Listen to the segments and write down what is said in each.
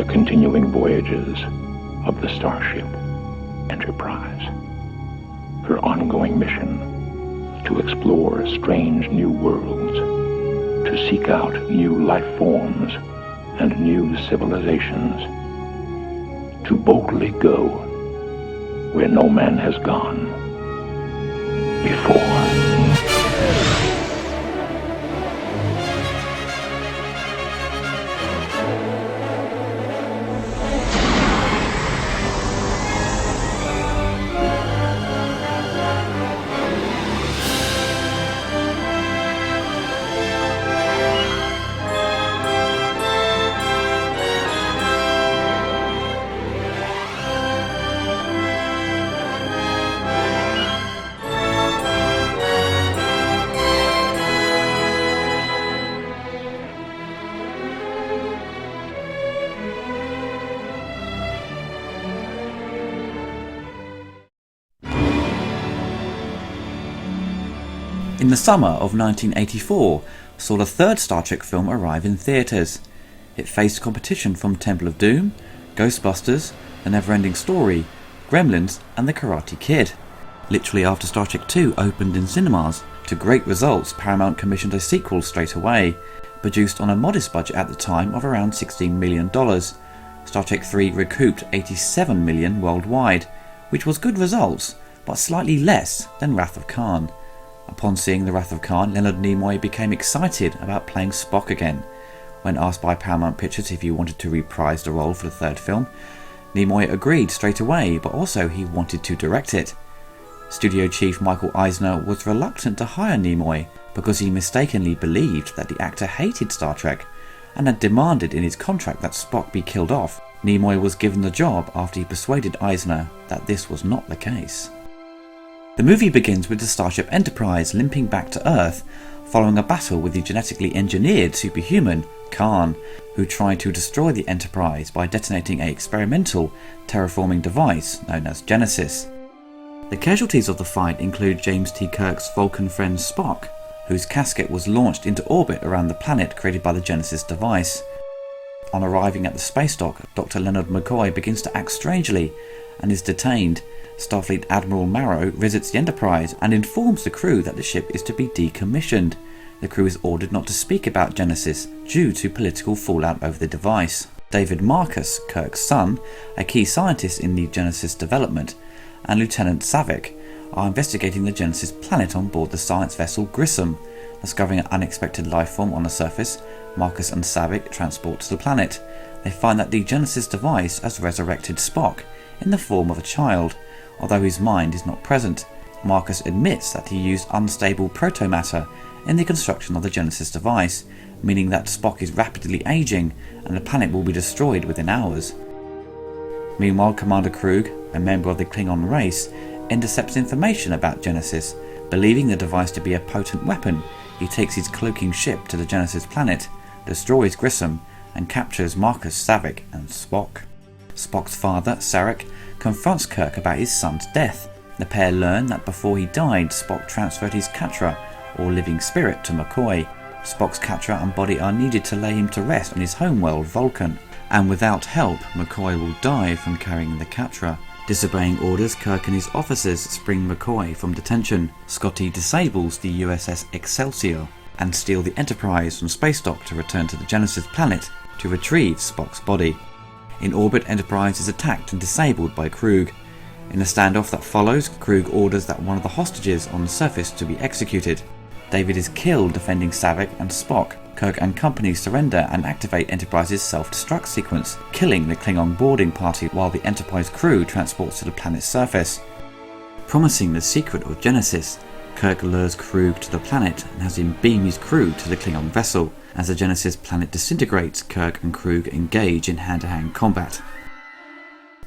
the continuing voyages of the starship Enterprise. Her ongoing mission to explore strange new worlds, to seek out new life forms and new civilizations, to boldly go where no man has gone before. In the summer of 1984 saw the third Star Trek film arrive in theatres. It faced competition from Temple of Doom, Ghostbusters, The Neverending Story, Gremlins and The Karate Kid. Literally after Star Trek II opened in cinemas, to great results, Paramount commissioned a sequel straight away, produced on a modest budget at the time of around $16 million. Star Trek III recouped $87 million worldwide, which was good results, but slightly less than Wrath of Khan. Upon seeing The Wrath of Khan, Leonard Nimoy became excited about playing Spock again. When asked by Paramount Pictures if he wanted to reprise the role for the third film, Nimoy agreed straight away, but also he wanted to direct it. Studio chief Michael Eisner was reluctant to hire Nimoy because he mistakenly believed that the actor hated Star Trek and had demanded in his contract that Spock be killed off. Nimoy was given the job after he persuaded Eisner that this was not the case. The movie begins with the Starship Enterprise limping back to Earth following a battle with the genetically engineered superhuman Khan, who tried to destroy the Enterprise by detonating an experimental terraforming device known as Genesis. The casualties of the fight include James T. Kirk's Vulcan friend Spock, whose casket was launched into orbit around the planet created by the Genesis device. On arriving at the space dock, Dr. Leonard McCoy begins to act strangely and is detained. Starfleet Admiral Marrow visits the Enterprise and informs the crew that the ship is to be decommissioned. The crew is ordered not to speak about Genesis due to political fallout over the device. David Marcus, Kirk's son, a key scientist in the Genesis development, and Lieutenant Savick are investigating the Genesis planet on board the science vessel Grissom. Discovering an unexpected life form on the surface, Marcus and Savick transport to the planet. They find that the Genesis device has resurrected Spock in the form of a child, although his mind is not present. Marcus admits that he used unstable protomatter in the construction of the Genesis device, meaning that Spock is rapidly aging and the planet will be destroyed within hours. Meanwhile, Commander Krug, a member of the Klingon race, intercepts information about Genesis. Believing the device to be a potent weapon, he takes his cloaking ship to the Genesis planet, destroys Grissom, and captures Marcus, Savick, and Spock. Spock's father, Sarek, confronts Kirk about his son's death. The pair learn that before he died, Spock transferred his Katra, or living spirit, to McCoy. Spock's Katra and body are needed to lay him to rest on his homeworld Vulcan, and without help, McCoy will die from carrying the Katra. Disobeying orders, Kirk and his officers spring McCoy from detention. Scotty disables the USS Excelsior and steal the Enterprise from space dock to return to the Genesis planet to retrieve Spock's body. In orbit, Enterprise is attacked and disabled by Krug. In the standoff that follows, Krug orders that one of the hostages on the surface to be executed. David is killed defending Savick and Spock. Kirk and company surrender and activate Enterprise's self-destruct sequence, killing the Klingon boarding party while the Enterprise crew transports to the planet's surface. Promising the secret of Genesis, Kirk lures Krug to the planet and has him beam his crew to the Klingon vessel. As the Genesis planet disintegrates, Kirk and Krug engage in hand-to-hand combat.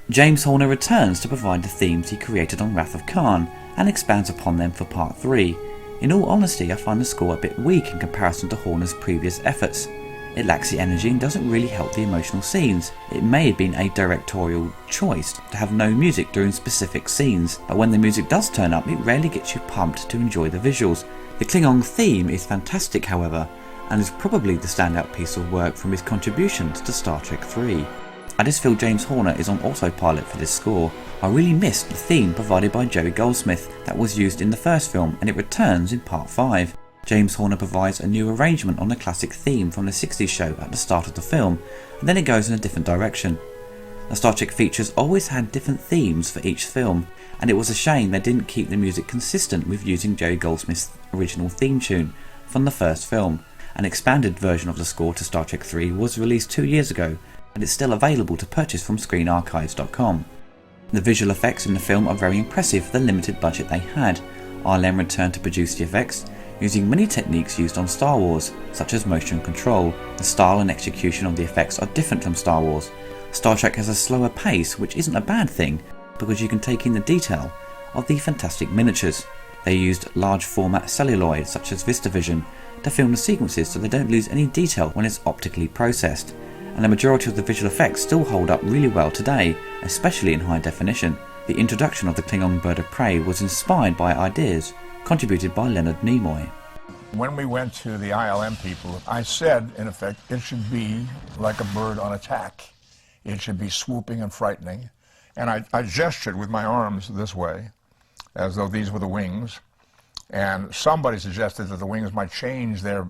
James Horner returns to provide the themes he created on Wrath of Khan and expands upon them for Part 3. In all honesty, I find the score a bit weak in comparison to Horner's previous efforts. It lacks the energy and doesn't really help the emotional scenes. It may have been a directorial choice to have no music during specific scenes, but when the music does turn up, it rarely gets you pumped to enjoy the visuals. The Klingon theme is fantastic, however, and is probably the standout piece of work from his contributions to Star Trek III. I just feel James Horner is on autopilot for this score. I really missed the theme provided by Jerry Goldsmith that was used in the first film, and it returns in part 5. James Horner provides a new arrangement on the classic theme from the 60s show at the start of the film, and then it goes in a different direction. The Star Trek features always had different themes for each film, and it was a shame they didn't keep the music consistent with using Jerry Goldsmith's original theme tune from the first film. An expanded version of the score to Star Trek 3 was released 2 years ago, and it's still available to purchase from screenarchives.com. The visual effects in the film are very impressive for the limited budget they had. RLM returned to produce the effects, using many techniques used on Star Wars, such as motion control. The style and execution of the effects are different from Star Wars. Star Trek has a slower pace, which isn't a bad thing, because you can take in the detail of the fantastic miniatures. They used large format celluloid, such as VistaVision, to film the sequences so they don't lose any detail when it's optically processed. And the majority of the visual effects still hold up really well today, especially in high definition. The introduction of the Klingon bird of prey was inspired by ideas contributed by Leonard Nimoy. When we went to the ILM people, I said, in effect, it should be like a bird on attack. It should be swooping and frightening. And I gestured with my arms this way, as though these were the wings. And somebody suggested that the wings might change their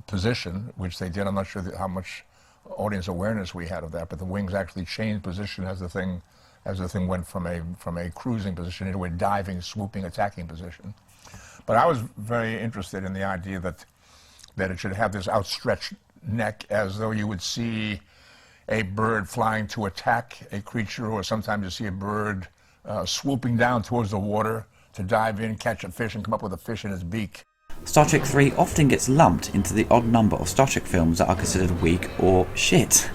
position, which they did. I'm not sure how much audience awareness we had of that, but the wings actually changed position as the thing went from a cruising position into a diving, swooping, attacking position. But I was very interested in the idea that it should have this outstretched neck, as though you would see a bird flying to attack a creature, or sometimes you see a bird swooping down towards the water to dive in, catch a fish, and come up with a fish in its beak. Star Trek 3 often gets lumped into the odd number of Star Trek films that are considered weak or shit.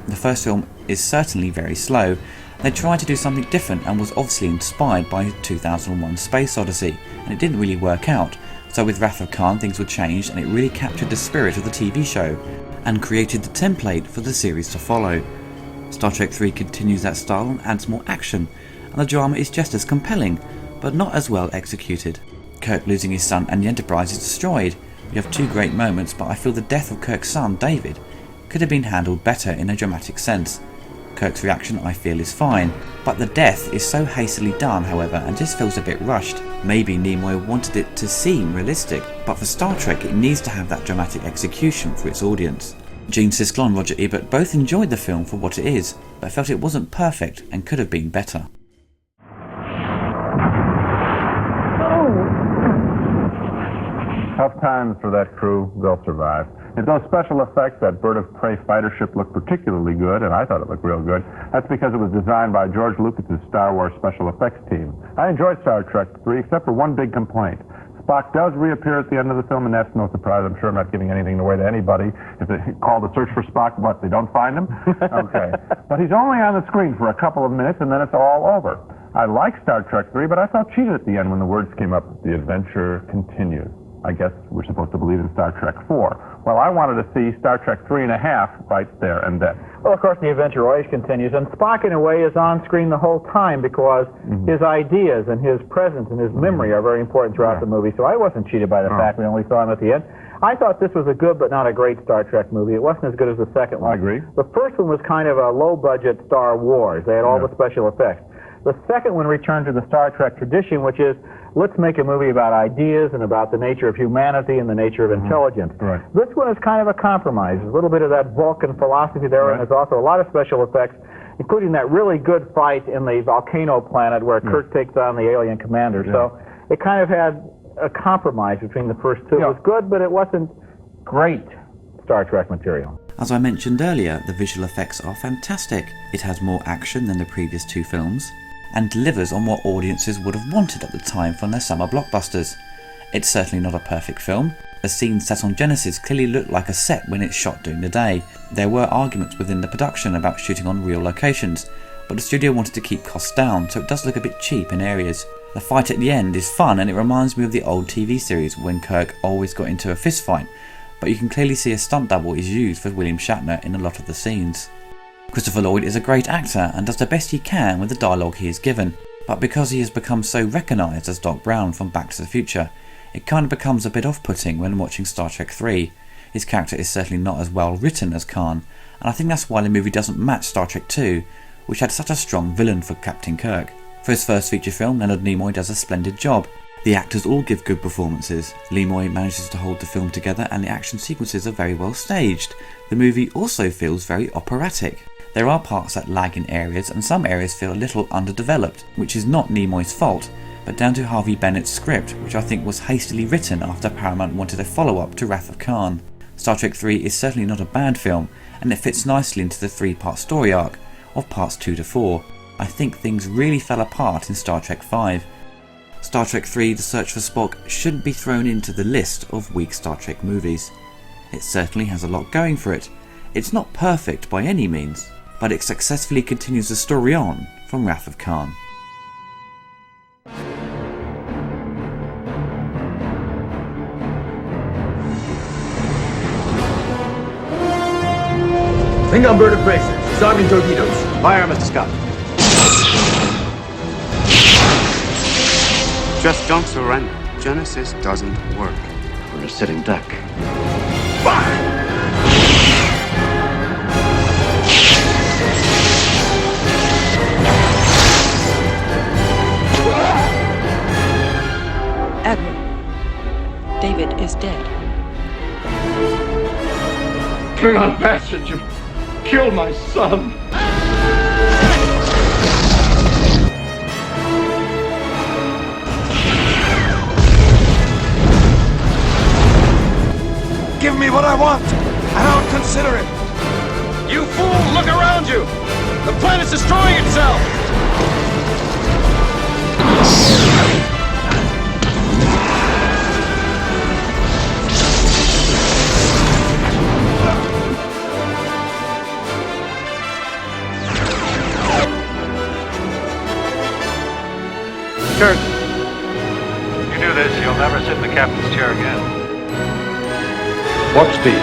The first film is certainly very slow. They tried to do something different and was obviously inspired by 2001 Space Odyssey, and it didn't really work out. So with Wrath of Khan things were changed, and it really captured the spirit of the TV show and created the template for the series to follow. Star Trek 3 continues that style and adds more action, and the drama is just as compelling, but not as well executed. Kirk losing his son and the Enterprise is destroyed. We have 2 great moments, but I feel the death of Kirk's son, David, could have been handled better in a dramatic sense. Kirk's reaction, I feel, is fine, but the death is so hastily done, however, and just feels a bit rushed. Maybe Nimoy wanted it to seem realistic, but for Star Trek it needs to have that dramatic execution for its audience. Gene Siskel and Roger Ebert both enjoyed the film for what it is, but felt it wasn't perfect and could have been better. Tough times for that crew. They'll survive. If those special effects, that bird of prey fighter ship looked particularly good, and I thought it looked real good, that's because it was designed by George Lucas's Star Wars special effects team. I enjoyed Star Trek 3, except for one big complaint. Spock does reappear at the end of the film, and that's no surprise. I'm sure I'm not giving anything away to anybody. If they call to search for Spock, but they don't find him? Okay. But he's only on the screen for a couple of minutes, and then it's all over. I like Star Trek 3, but I felt cheated at the end when the words came up, "The adventure continues." I guess we're supposed to believe in Star Trek 4. Well, I wanted to see Star Trek 3.5 right there and then. Well, of course, the adventure always continues, and Spock, in a way, is on screen the whole time because his ideas and his presence and his memory are very important throughout the movie, so I wasn't cheated by the fact we only saw him at the end. I thought this was a good but not a great Star Trek movie. It wasn't as good as the second one. I agree. The first one was kind of a low-budget Star Wars. They had all the special effects. The second one returned to the Star Trek tradition, which is, let's make a movie about ideas and about the nature of humanity and the nature of intelligence. Right. This one is kind of a compromise. There's a little bit of that Vulcan philosophy there, and there's also a lot of special effects, including that really good fight in the volcano planet where Kirk takes on the alien commander. So it kind of had a compromise between the first two. It was good, but it wasn't great Star Trek material. As I mentioned earlier, the visual effects are fantastic. It has more action than the previous 2 films, and delivers on what audiences would have wanted at the time from their summer blockbusters. It's certainly not a perfect film. The scene set on Genesis clearly looked like a set when it's shot during the day. There were arguments within the production about shooting on real locations, but the studio wanted to keep costs down, so it does look a bit cheap in areas. The fight at the end is fun, and it reminds me of the old TV series when Kirk always got into a fist fight, but you can clearly see a stunt double is used for William Shatner in a lot of the scenes. Christopher Lloyd is a great actor and does the best he can with the dialogue he is given, but because he has become so recognised as Doc Brown from Back to the Future, it kind of becomes a bit off-putting when watching Star Trek 3. His character is certainly not as well written as Khan, and I think that's why the movie doesn't match Star Trek II, which had such a strong villain for Captain Kirk. For his first feature film, Leonard Nimoy does a splendid job. The actors all give good performances. Nimoy manages to hold the film together and the action sequences are very well staged. The movie also feels very operatic. There are parts that lag in areas and some areas feel a little underdeveloped, which is not Nimoy's fault, but down to Harvey Bennett's script, which I think was hastily written after Paramount wanted a follow-up to Wrath of Khan. Star Trek III is certainly not a bad film, and it fits nicely into the three-part story arc of parts 2 to 4. I think things really fell apart in Star Trek V. Star Trek III The Search for Spock shouldn't be thrown into the list of weak Star Trek movies. It certainly has a lot going for it. It's not perfect by any means, but it successfully continues the story on from Wrath of Khan. Klingon bird of prey, sir. She's arming torpedoes. Fire, Mr. Scott. Just don't surrender. Genesis doesn't work. We're a sitting duck. Fire! Admiral, David is dead. Klingon bastard, you killed my son. Give me what I want, and I'll consider it. You fool, look around you! The planet's destroying itself! Kirk. You do this, you'll never sit in the captain's chair again. Warp speed.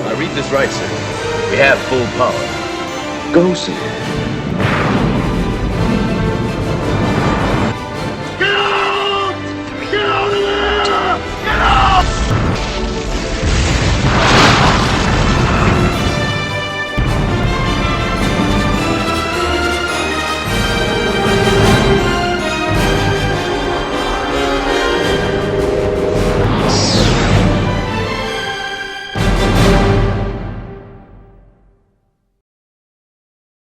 I read this right, sir. We have full power. Go, sir.